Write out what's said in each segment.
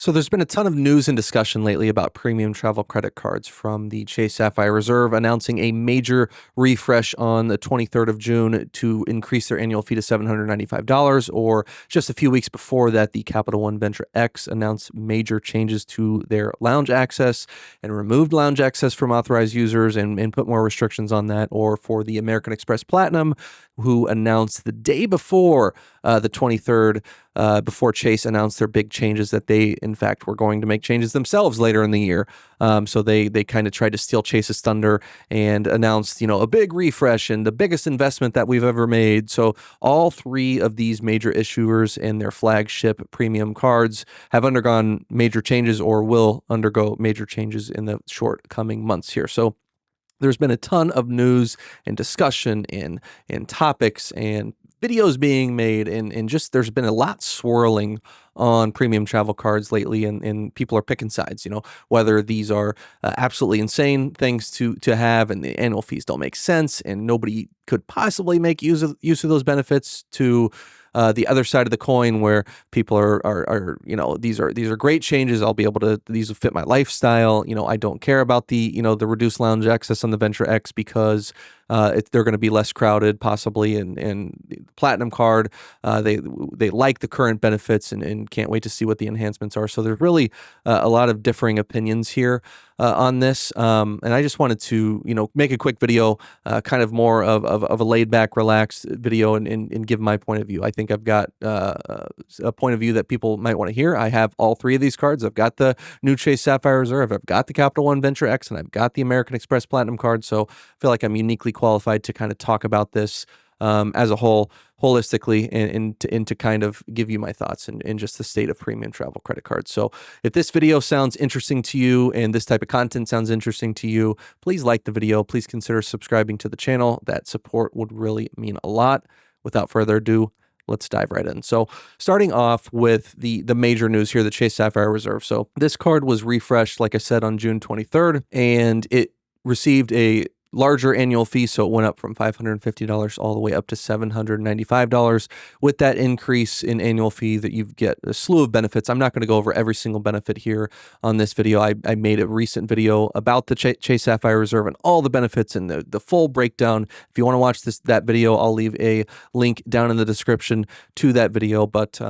So there's been a ton of news and discussion lately about premium travel credit cards, from the Chase Sapphire Reserve announcing a major refresh on the 23rd of June to increase their annual fee to $795, or just a few weeks before that, the Capital One Venture X announced major changes to their lounge access and removed lounge access from authorized users and put more restrictions on that. Or for the American Express Platinum, who announced the day before the 23rd, before Chase announced their big changes, that they, in fact, were going to make changes themselves later in the year. So they kind of tried to steal Chase's thunder and announced, a big refresh and the biggest investment that we've ever made. So all three of these major issuers and their flagship premium cards have undergone major changes or will undergo major changes in the short coming months here. So there's been a ton of news and discussion and topics and videos being made, and just there's been a lot swirling on premium travel cards lately, and people are picking sides, whether these are absolutely insane things to have and the annual fees don't make sense and nobody could possibly make use of those benefits, to the other side of the coin, where people are these are great changes. I'll be able to, these will fit my lifestyle. I don't care about the the reduced lounge access on the Venture X because they're going to be less crowded possibly, and the Platinum card, they like the current benefits and can't wait to see what the enhancements are. So there's really a lot of differing opinions here on this, and I just wanted to make a quick video, kind of more of a laid back, relaxed video, and give my point of view. I think I've got a point of view that people might want to hear. I have all three of these cards. I've got the new Chase Sapphire Reserve, I've got the Capital One Venture X, and I've got the American Express Platinum card. So I feel like I'm uniquely qualified to kind of talk about this as a whole, holistically, and to kind of give you my thoughts and just the state of premium travel credit cards. So if this video sounds interesting to you and this type of content sounds interesting to you, please like the video. Please consider subscribing to the channel. That support would really mean a lot. Without further ado, let's dive right in. So starting off with the major news here, the Chase Sapphire Reserve. So this card was refreshed, like I said, on June 23rd, and it received a larger annual fee, so it went up from $550 all the way up to $795. With that increase in annual fee, that you get a slew of benefits. I'm not going to go over every single benefit here on this video. I made a recent video about the Chase Sapphire Reserve and all the benefits and the full breakdown. If you want to watch that video, I'll leave a link down in the description to that video. But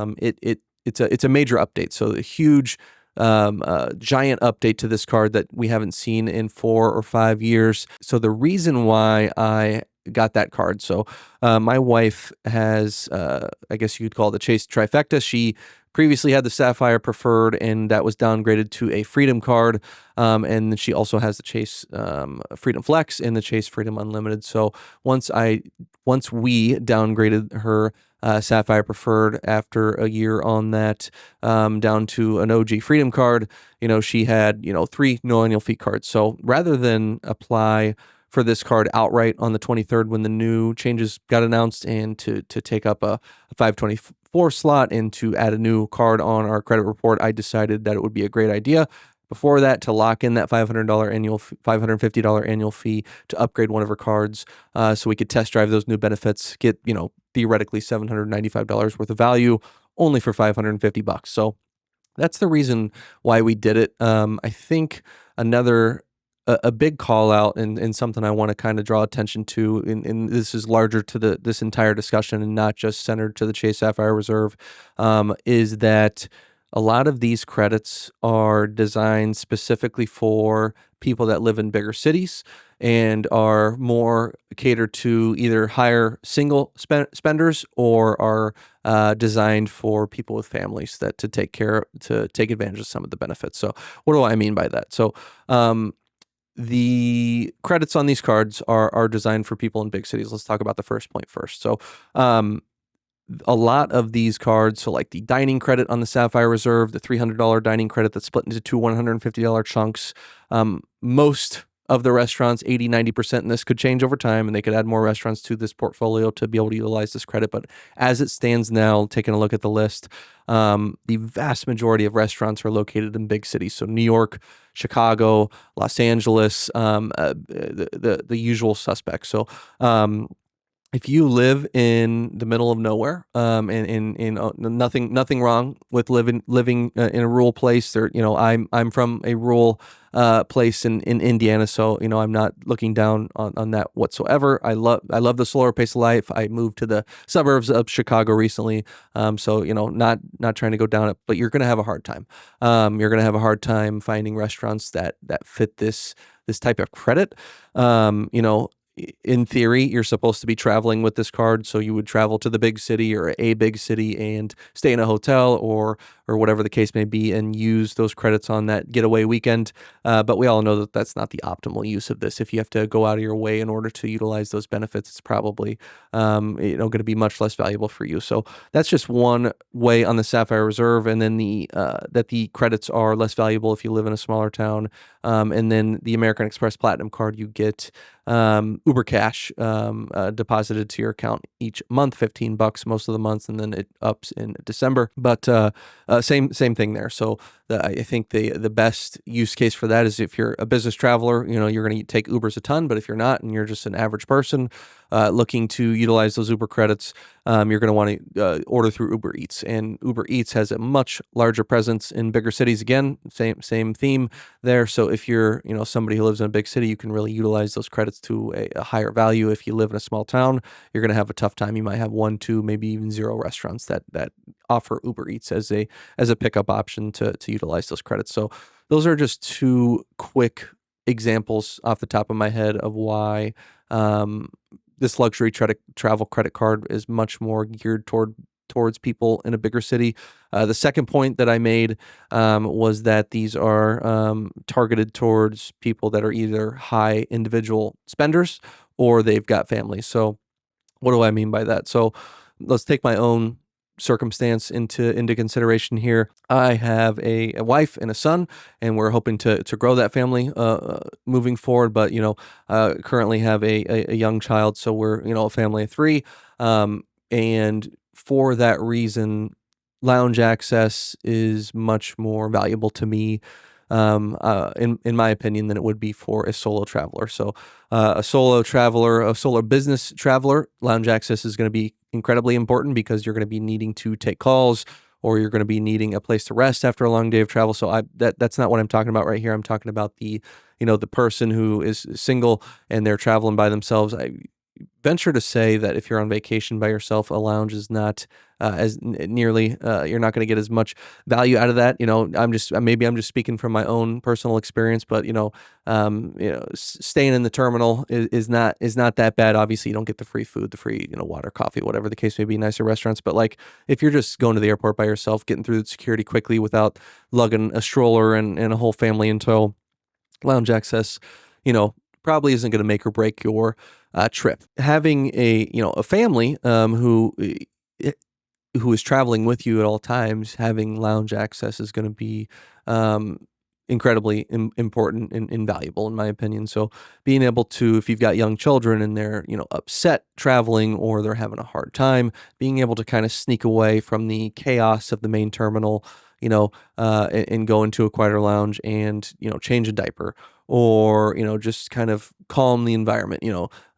it's a major update. So a huge giant update to this card that we haven't seen in 4 or 5 years. So the reason why I got that card, so my wife has, I guess you could call it the Chase trifecta. She previously had the Sapphire Preferred, and that was downgraded to a Freedom card. And she also has the Chase Freedom Flex and the Chase Freedom Unlimited. So once we downgraded her Sapphire Preferred after a year on that, down to an OG Freedom card, she had 3 no annual fee cards. So rather than apply for this card outright on the 23rd when the new changes got announced, and to take up a 524 slot and to add a new card on our credit report, I decided that it would be a great idea before that to lock in that $550 annual fee to upgrade one of her cards, so we could test drive those new benefits, get theoretically $795 worth of value only for $550. So that's the reason why we did it. I think a big call out and something I want to kind of draw attention to, and this is larger to this entire discussion and not just centered to the Chase Sapphire Reserve, is that a lot of these credits are designed specifically for people that live in bigger cities and are more catered to either higher single spenders, or are designed for people with families that to take advantage of some of the benefits. So what do I mean by that? So the credits on these cards are designed for people in big cities. Let's talk about the first point first. So a lot of these cards, so like the dining credit on the Sapphire Reserve, the $300 dining credit that's split into 2 $150 chunks, most of the restaurants, 80-90%, and this could change over time, and they could add more restaurants to this portfolio to be able to utilize this credit. But as it stands now, taking a look at the list, the vast majority of restaurants are located in big cities. So New York, Chicago, Los Angeles, the usual suspects. So if you live in the middle of nowhere, nothing wrong with living in a rural place. Or I'm from a rural place in Indiana, so I'm not looking down on that whatsoever. I love the slower pace of life. I moved to the suburbs of Chicago recently, so not trying to go down it, but you're gonna have a hard time. You're gonna have a hard time finding restaurants that fit this type of credit. In theory, you're supposed to be traveling with this card, so you would travel to the big city or a big city and stay in a hotel or whatever the case may be, and use those credits on that getaway weekend. But we all know that that's not the optimal use of this. If you have to go out of your way in order to utilize those benefits, it's probably going to be much less valuable for you. So that's just one way on the Sapphire Reserve, and then the credits are less valuable if you live in a smaller town. And then the American Express Platinum card, you get Uber Cash deposited to your account each month, $15 most of the months, and then it ups in December. But same thing there. So I think the best use case for that is if you're a business traveler, you're going to take Ubers a ton. But if you're not, and you're just an average person looking to utilize those Uber credits, you're going to want to order through Uber Eats. And Uber Eats has a much larger presence in bigger cities. Again, same theme there. So if you're somebody who lives in a big city, you can really utilize those credits to a higher value. If you live in a small town, you're going to have a tough time. You might have 1, 2, maybe even 0 restaurants that offer Uber Eats as a pickup option to utilize those credits. So those are just 2 quick examples off the top of my head of why this luxury travel credit card is much more geared towards people in a bigger city. The second point that I made was that these are targeted towards people that are either high individual spenders or they've got families. So what do I mean by that? So let's take my own circumstance into consideration here. I have a wife and a son, and we're hoping to grow that family moving forward. But currently have a young child, so we're a family of 3, and for that reason, lounge access is much more valuable to me, in my opinion, than it would be for a solo traveler. So a solo traveler, a solo business traveler, lounge access is going to be incredibly important because you're going to be needing to take calls, or you're going to be needing a place to rest after a long day of travel. So that's not what I'm talking about right here. I'm talking about the person who is single and they're traveling by themselves. I venture to say that if you're on vacation by yourself, a lounge is not nearly you're not going to get as much value out of that. I'm just speaking from my own personal experience, but staying in the terminal is not that bad. Obviously, you don't get the free food, the free water, coffee, whatever the case may be, nicer restaurants. But like if you're just going to the airport by yourself, getting through the security quickly without lugging a stroller and a whole family in tow, lounge access, probably isn't going to make or break your trip. Having a family who is traveling with you at all times, having lounge access is going to be incredibly important and invaluable, in my opinion. So being able to, if you've got young children and they're upset traveling or they're having a hard time, being able to kind of sneak away from the chaos of the main terminal, and go into a quieter lounge and change a diaper, or just kind of calm the environment,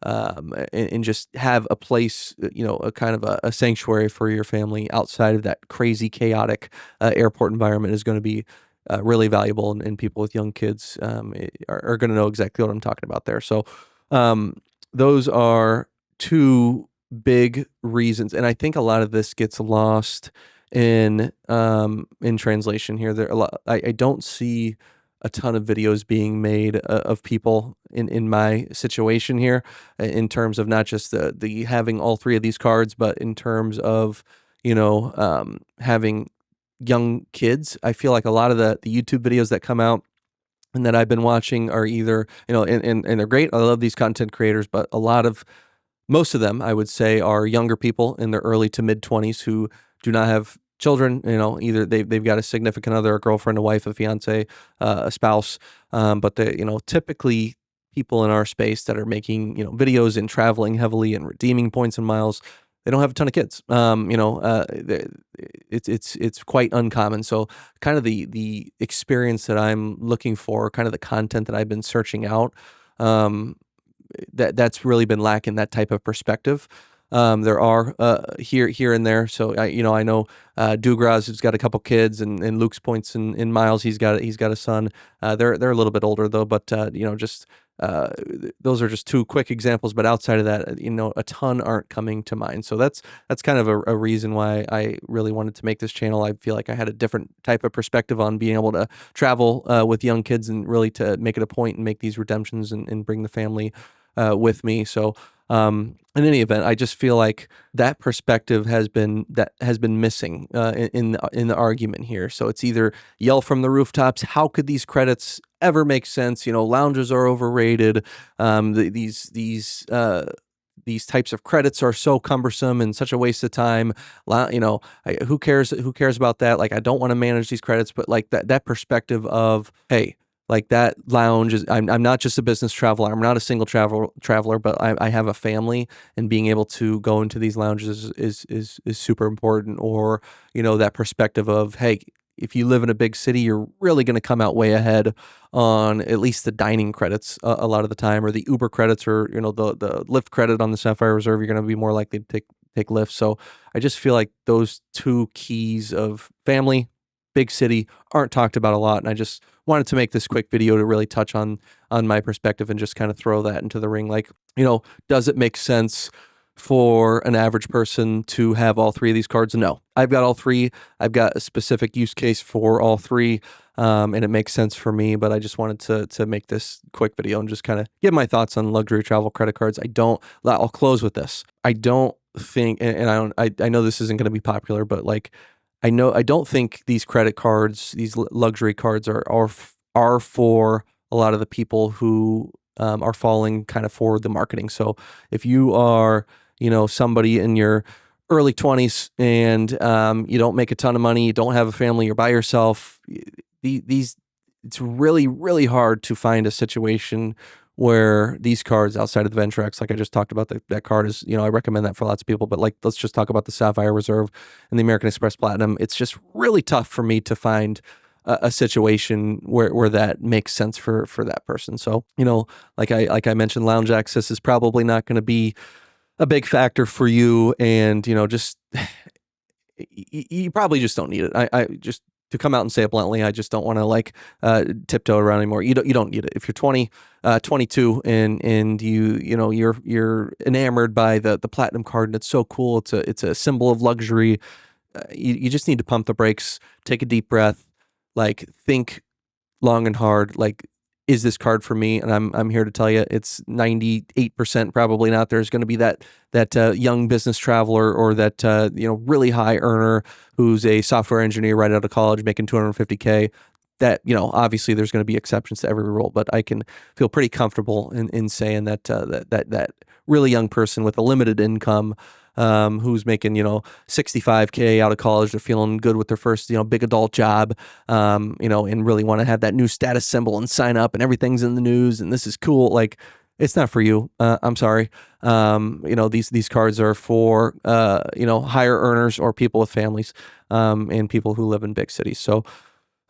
and just have a place, a kind of a sanctuary for your family outside of that crazy chaotic airport environment is going to be really valuable, and people with young kids are going to know exactly what I'm talking about there. So those are 2 big reasons, and I think a lot of this gets lost in translation here. I don't see a ton of videos being made of people in my situation here, in terms of not just the having all 3 of these cards, but in terms of having young kids. I feel like a lot of the YouTube videos that come out and that I've been watching are either and they're great. I love these content creators, but most of them, I would say, are younger people in their early to mid 20s who do not have children. Either they've got a significant other, a girlfriend, a wife, a fiance, a spouse, but they typically people in our space that are making videos and traveling heavily and redeeming points and miles, they don't have a ton of kids. It's quite uncommon. So kind of the experience that I'm looking for, kind of the content that I've been searching out, that's really been lacking, that type of perspective. There are here and there. So I know Dugras has got a couple kids, and Luke's points in Miles. He's got a son. They're a little bit older though, but just those are just two quick examples. But outside of that, a ton aren't coming to mind. So that's kind of a reason why I really wanted to make this channel. I feel like I had a different type of perspective on being able to travel with young kids, and really to make it a point and make these redemptions, and bring the family with me. So in any event, I just feel like that perspective has been missing in the argument here. So it's either yell from the rooftops, how could these credits ever make sense? Lounges are overrated. These types of credits are so cumbersome and such a waste of time. Who cares about that? Like, I don't want to manage these credits. But like that perspective of, hey, like, that lounge is, I'm not just a business traveler. I'm not a single traveler, but I have a family, and being able to go into these lounges is super important. Or, that perspective of, hey, if you live in a big city, you're really going to come out way ahead on at least the dining credits a lot of the time, or the Uber credits, or, the Lyft credit on the Sapphire Reserve. You're going to be more likely to take Lyft. So I just feel like those two keys of family, big city, aren't talked about a lot. And I just wanted to make this quick video to really touch on my perspective, and just kind of throw that into the ring. Like, does it make sense for an average person to have all three of these cards? No, I've got all three. I've got a specific use case for all three, and it makes sense for me. But I just wanted to make this quick video and just kind of give my thoughts on luxury travel credit cards. I'll close with this. I don't think, and I know this isn't going to be popular, but like, I don't think these credit cards, these luxury cards, are for a lot of the people who are falling kind of for the marketing. So if you are, somebody in your early 20s, and you don't make a ton of money, you don't have a family, you're by yourself, it's really, really hard to find a situation where these cards, outside of the Ventrex, like I just talked about, that card is, I recommend that for lots of people. But like, let's just talk about the Sapphire Reserve and the American Express Platinum. It's just really tough for me to find a situation where that makes sense for that person. So, like I mentioned, lounge access is probably not going to be a big factor for you. And, just, you probably just don't need it. I just, to come out and say it bluntly, I just don't want to tiptoe around anymore. You don't need it. If you're 20, 22, and you're enamored by the platinum card, and it's so cool, it's a symbol of luxury. You just need to pump the brakes, take a deep breath, like, think long and hard. Like, is this card for me? And I'm here to tell you, it's 98% probably not. There's going to be that young business traveler, or that really high earner who's a software engineer right out of college making $250K. That, obviously there's going to be exceptions to every rule, but I can feel pretty comfortable in saying that that really young person with a limited income, who's making, 65K out of college, they're feeling good with their first, big adult job, and really want to have that new status symbol and sign up, and everything's in the news, and this is cool. Like, it's not for you. I'm sorry. These cards are for, higher earners, or people with families, and people who live in big cities. So,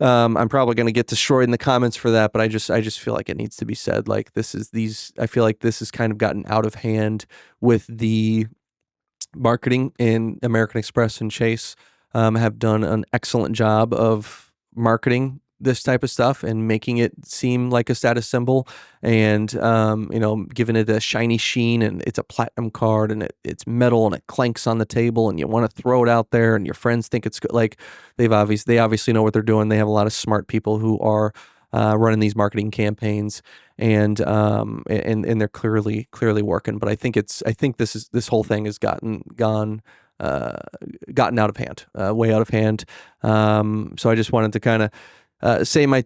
I'm probably going to get destroyed in the comments for that, but I just feel like it needs to be said. Like, I feel like this has kind of gotten out of hand with the marketing. In American Express and Chase have done an excellent job of marketing this type of stuff and making it seem like a status symbol, and giving it a shiny sheen, and it's a platinum card, and it's metal, and it clanks on the table, and you want to throw it out there, and your friends think it's good. Like, they obviously know what they're doing. They have a lot of smart people who are running these marketing campaigns, and they're clearly working. But I think this whole thing has gotten out of hand, way out of hand. So I just wanted to kind of say my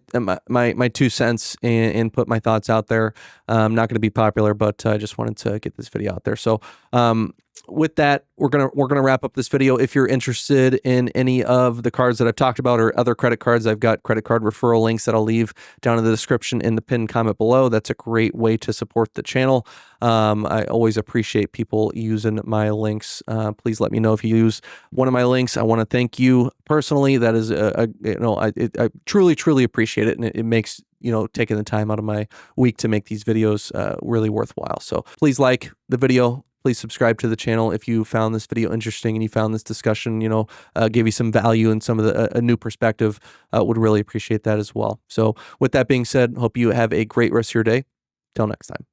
2 cents, and put my thoughts out there. Not going to be popular, but I just wanted to get this video out there. So with that, we're gonna wrap up this video. If you're interested in any of the cards that I've talked about, or other credit cards, I've got credit card referral links that I'll leave down in the description in the pinned comment below. That's a great way to support the channel. I always appreciate people using my links. Please let me know if you use one of my links. I want to thank you personally. That is I truly appreciate it, and it makes taking the time out of my week to make these videos really worthwhile. So please like the video. Please subscribe to the channel if you found this video interesting and you found this discussion, gave you some value and some of a new perspective. Would really appreciate that as well. So with that being said, hope you have a great rest of your day. Till next time.